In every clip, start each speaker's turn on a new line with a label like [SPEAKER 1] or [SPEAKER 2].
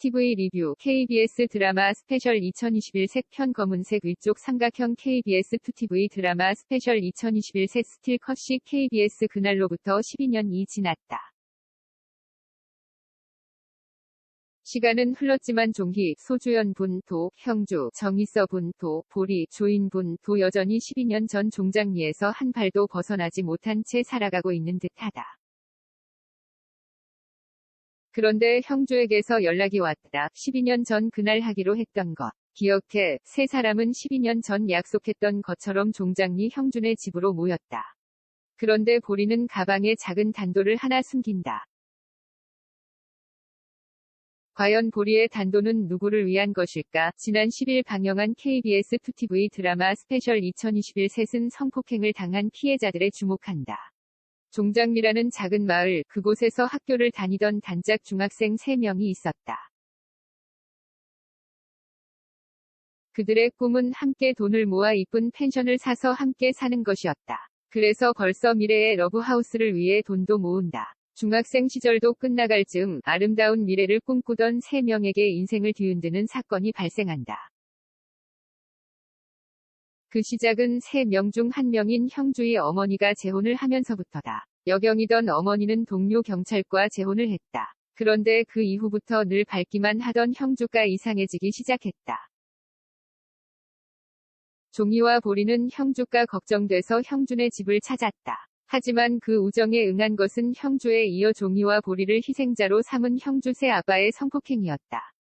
[SPEAKER 1] TV 리뷰 KBS 드라마 스페셜 2021 색편 검은색 위쪽 삼각형 KBS2TV 드라마 스페셜 2021 새 스틸 컷이 KBS 그날로부터 12년이 지났다. 시간은 흘렀지만 종희, 소주연 분, 도, 형주, 정희서 분, 도, 보리, 조인 분, 도 여전히 12년 전 종장리에서 한 발도 벗어나지 못한 채 살아가고 있는 듯하다. 그런데 형주에게서 연락이 왔다. 12년 전 그날 하기로 했던 것. 기억해. 세 사람은 12년 전 약속했던 것처럼 종장리 형준의 집으로 모였다. 그런데 보리는 가방에 작은 단도를 하나 숨긴다. 과연 보리의 단도는 누구를 위한 것일까? 지난 10일 방영한 KBS2TV 드라마 스페셜 2021 셋은 성폭행을 당한 피해자들에 주목한다. 종장리라는 작은 마을, 그곳에서 학교를 다니던 단짝 중학생 3명이 있었다. 그들의 꿈은 함께 돈을 모아 이쁜 펜션을 사서 함께 사는 것이었다. 그래서 벌써 미래의 러브하우스를 위해 돈도 모은다. 중학생 시절도 끝나갈 즈음 아름다운 미래를 꿈꾸던 3명에게 인생을 뒤흔드는 사건이 발생한다. 그 시작은 3명 중 1명인 형주의 어머니가 재혼을 하면서부터다. 여경이던 어머니는 동료 경찰과 재혼을 했다. 그런데 그 이후부터 늘 밝기만 하던 형주가 이상해지기 시작했다. 종희와 보리는 형주가 걱정돼서 형준의 집을 찾았다. 하지만 그 우정에 응한 것은 형주에 이어 종희와 보리를 희생자로 삼은 형주 새 아빠의 성폭행이었다.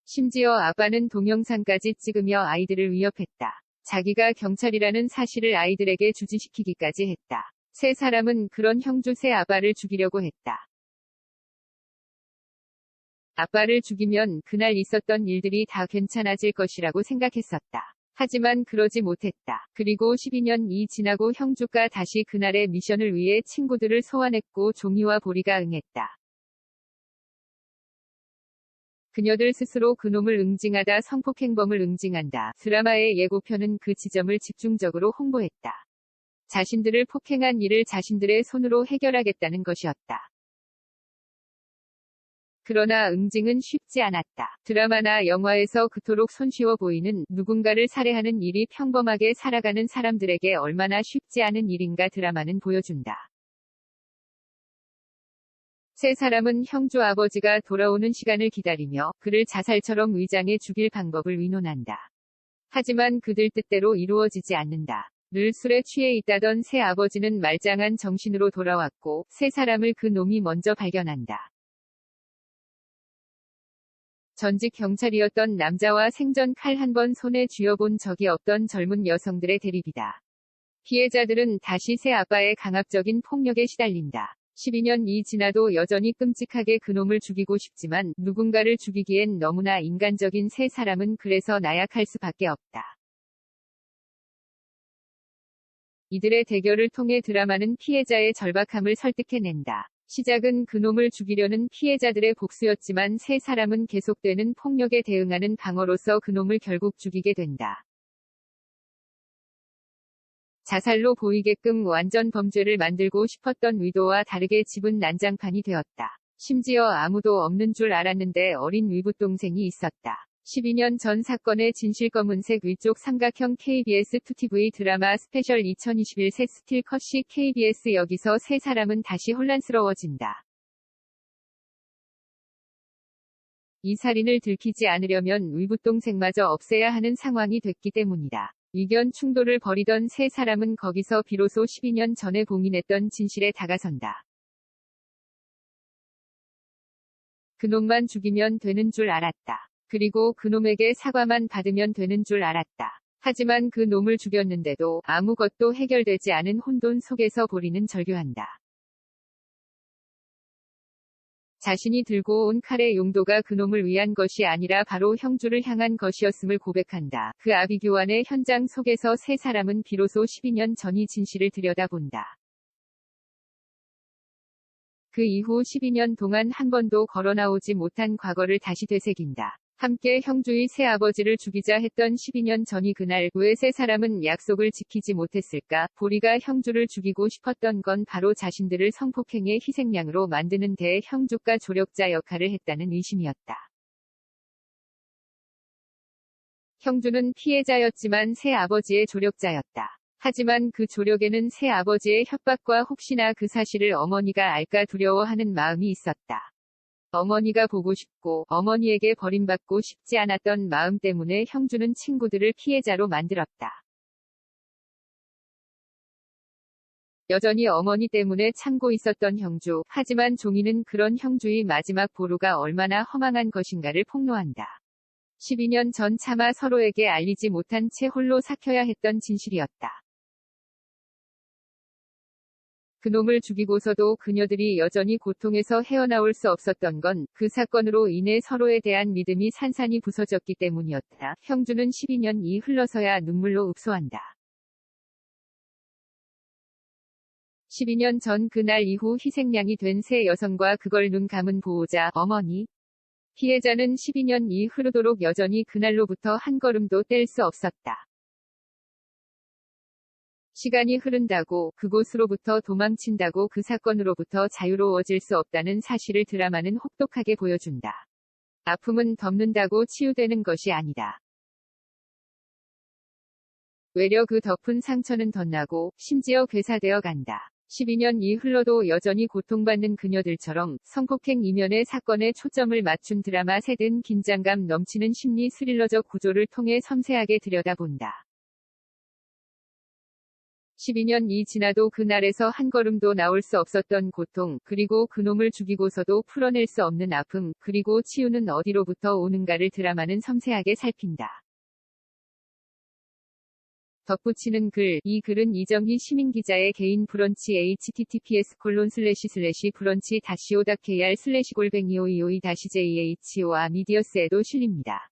[SPEAKER 1] 심지어 아빠는 동영상까지 찍으며 아이들을 위협했다. 자기가 경찰이라는 사실을 아이들에게 주지시키기까지 했다. 세 사람은 그런 형주 새 아빠를 죽이려고 했다. 아빠를 죽이면 그날 있었던 일들이 다 괜찮아질 것이라고 생각했었다. 하지만 그러지 못했다. 그리고 12년이 지나고 형주가 다시 그날의 미션을 위해 친구들을 소환했고 종희와 보리가 응했다. 그녀들 스스로 그놈을 응징하다 성폭행범을 응징한다. 드라마의 예고편은 그 지점을 집중적으로 홍보했다. 자신들을 폭행한 일을 자신들의 손으로 해결하겠다는 것이었다. 그러나 응징은 쉽지 않았다. 드라마나 영화에서 그토록 손쉬워 보이는 누군가를 살해하는 일이 평범하게 살아가는 사람들에게 얼마나 쉽지 않은 일인가 드라마는 보여준다. 세 사람은 형주 아버지가 돌아오는 시간을 기다리며 그를 자살처럼 위장해 죽일 방법을 의논한다. 하지만 그들 뜻대로 이루어지지 않는다. 늘 술에 취해 있다던 새 아버지는 말짱한 정신으로 돌아왔고 세 사람을 그 놈이 먼저 발견한다. 전직 경찰이었던 남자와 생전 칼 한 번 손에 쥐어본 적이 없던 젊은 여성들의 대립이다. 피해자들은 다시 새 아빠의 강압적인 폭력에 시달린다. 12년이 지나도 여전히 끔찍하게 그놈을 죽이고 싶지만 누군가를 죽이기엔 너무나 인간적인 세 사람은 그래서 나약할 수밖에 없다. 이들의 대결을 통해 드라마는 피해자의 절박함을 설득해낸다. 시작은 그놈을 죽이려는 피해자들의 복수였지만 세 사람은 계속되는 폭력에 대응하는 방어로서 그놈을 결국 죽이게 된다. 자살로 보이게끔 완전 범죄를 만들고 싶었던 의도와 다르게 집은 난장판이 되었다. 심지어 아무도 없는 줄 알았는데 어린 위붓동생이 있었다. 12년 전 사건의 진실 검은색 위쪽 삼각형 KBS2TV 드라마 스페셜 2021 새 스틸 컷이 KBS 여기서 세 사람은 다시 혼란스러워진다. 이 살인을 들키지 않으려면 위붓동생마저 없애야 하는 상황이 됐기 때문이다. 의견 충돌을 벌이던 세 사람은 거기서 비로소 12년 전에 봉인했던 진실에 다가선다. 그놈만 죽이면 되는 줄 알았다. 그리고 그놈에게 사과만 받으면 되는 줄 알았다. 하지만 그 놈을 죽였는데도 아무것도 해결되지 않은 혼돈 속에서 보리는 절규한다. 자신이 들고 온 칼의 용도가 그놈을 위한 것이 아니라 바로 형주를 향한 것이었음을 고백한다. 그 아비규환의 현장 속에서 세 사람은 비로소 12년 전이 진실을 들여다본다. 그 이후 12년 동안 한 번도 걸어나오지 못한 과거를 다시 되새긴다. 함께 형주의 새아버지를 죽이자 했던 12년 전이 그날. 왜 세 사람은 약속을 지키지 못했을까? 보리가 형주를 죽이고 싶었던 건 바로 자신들을 성폭행의 희생양으로 만드는 데 형주가 조력자 역할을 했다는 의심이었다. 형주는 피해자였지만 새아버지의 조력자였다. 하지만 그 조력에는 새아버지의 협박과 혹시나 그 사실을 어머니가 알까 두려워하는 마음이 있었다. 어머니가 보고 싶고 어머니에게 버림받고 싶지 않았던 마음 때문에 형주는 친구들을 피해자로 만들었다. 여전히 어머니 때문에 참고 있었던 형주. 하지만 종이는 그런 형주의 마지막 보루가 얼마나 허망한 것인가를 폭로한다. 12년 전 차마 서로에게 알리지 못한 채 홀로 삭혀야 했던 진실이었다. 그놈을 죽이고서도 그녀들이 여전히 고통에서 헤어나올 수 없었던 건 그 사건으로 인해 서로에 대한 믿음이 산산이 부서졌기 때문이었다. 형주는 12년이 흘러서야 눈물로 읍소한다. 12년 전 그날 이후 희생양이 된 세 여성과 그걸 눈 감은 보호자, 어머니. 피해자는 12년이 흐르도록 여전히 그날로부터 한 걸음도 뗄 수 없었다. 시간이 흐른다고, 그곳으로부터 도망친다고 그 사건으로부터 자유로워질 수 없다는 사실을 드라마는 혹독하게 보여준다. 아픔은 덮는다고 치유되는 것이 아니다. 외려 그 덮은 상처는 덧나고, 심지어 괴사되어 간다. 12년이 흘러도 여전히 고통받는 그녀들처럼 성폭행 이면의 사건에 초점을 맞춘 드라마 셋은 긴장감 넘치는 심리 스릴러적 구조를 통해 섬세하게 들여다본다. 12년이 지나도 그날에서 한 걸음도 나올 수 없었던 고통, 그리고 그놈을 죽이고서도 풀어낼 수 없는 아픔, 그리고 치유는 어디로부터 오는가를 드라마는 섬세하게 살핀다. 덧붙이는 글. 이 글은 이정희 시민기자의 개인 브런치 https://brunch-oir/golbenioeoi-jhor 미디어스에도 실립니다.